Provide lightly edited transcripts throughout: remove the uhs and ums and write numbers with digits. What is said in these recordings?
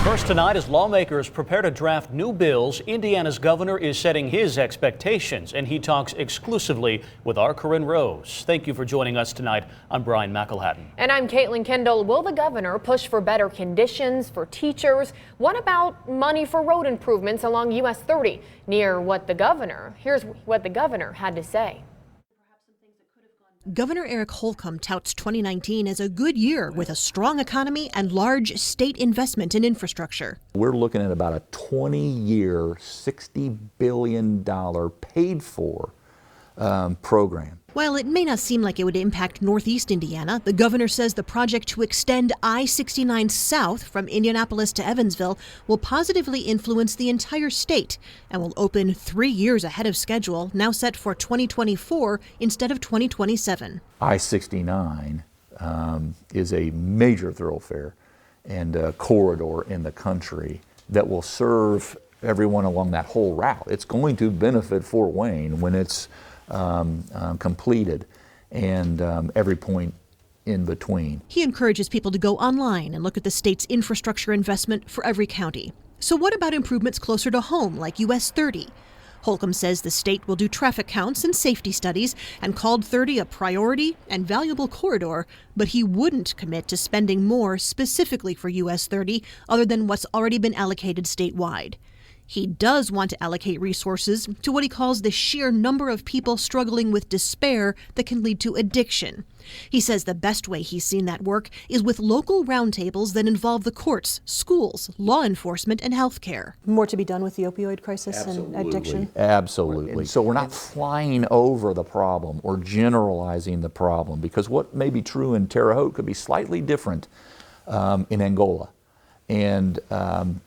First tonight, as lawmakers prepare to draft new bills, Indiana's governor is setting his expectations, and he talks exclusively with our Corinne Rose. Thank you for joining us tonight. I'm Brian McElhatton. And I'm Caitlin Kendall. Will the governor push for better conditions for teachers? What about money for road improvements along US 30 near what the governor? Here's what the governor had to say. Governor Eric Holcomb touts 2019 as a good year with a strong economy and large state investment in infrastructure. We're looking at about a 20-year, $60 billion paid for program. While it may not seem like it would impact Northeast Indiana, the governor says the project to extend I-69 south from Indianapolis to Evansville will positively influence the entire state and will open 3 years ahead of schedule, now set for 2024 instead of 2027. I-69 is a major thoroughfare and a corridor in the country that will serve everyone along that whole route. It's going to benefit Fort Wayne when it's completed and every point in between. He encourages people to go online and look at the state's infrastructure investment for every county. So what about improvements closer to home, like US 30? Holcomb says the state will do traffic counts and safety studies and called 30 a priority and valuable corridor, but he wouldn't commit to spending more specifically for US 30 other than what's already been allocated statewide. He does want to allocate resources to what he calls the sheer number of people struggling with despair that can lead to addiction. He says the best way he's seen that work is with local roundtables that involve the courts, schools, law enforcement, and healthcare. More to be done with the opioid crisis and addiction? Absolutely. And so we're not flying over the problem or generalizing the problem, because what may be true in Terre Haute could be slightly different in Angola. And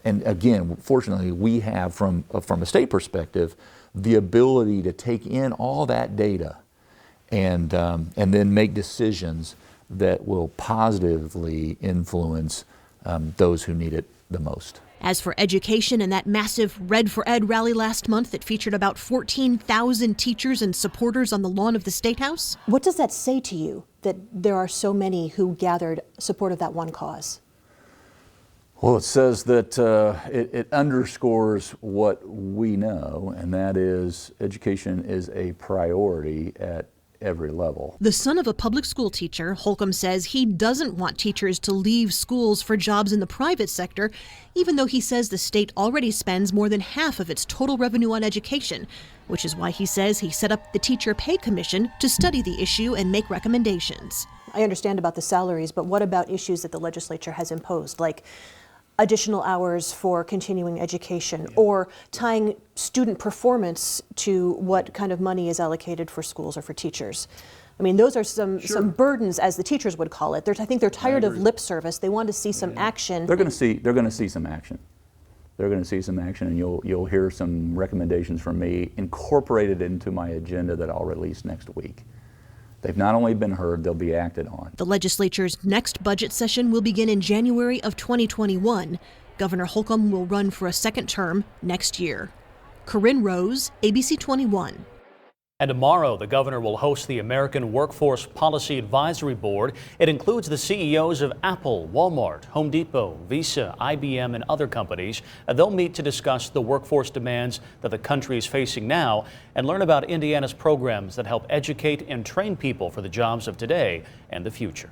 again, fortunately, we have, from a state perspective, the ability to take in all that data and then make decisions that will positively influence those who need it the most. As for education and that massive Red for Ed rally last month that featured about 14,000 teachers and supporters on the lawn of the State House? What does that say to you, that there are so many who gathered support of that one cause? Well, it says that it underscores what we know, and that is education is a priority at every level. The son of a public school teacher, Holcomb says he doesn't want teachers to leave schools for jobs in the private sector, even though he says the state already spends more than half of its total revenue on education, which is why he says he set up the Teacher Pay Commission to study the issue and make recommendations. I understand about the salaries, but what about issues that the legislature has imposed, like additional hours for continuing education, or tying student performance to what kind of money is allocated for schools or for teachers? I mean, those are some burdens, as the teachers would call it. I think they're tired of lip service. They want to see some action. They're going to see some action. They're going to see some action, and you'll hear some recommendations from me incorporated into my agenda that I'll release next week. They've not only been heard, they'll be acted on. The legislature's next budget session will begin in January of 2021. Governor Holcomb will run for a second term next year. Corinne Rose, ABC 21. And tomorrow, the governor will host the American Workforce Policy Advisory Board. It includes the CEOs of Apple, Walmart, Home Depot, Visa, IBM, and other companies. They'll meet to discuss the workforce demands that the country is facing now and learn about Indiana's programs that help educate and train people for the jobs of today and the future.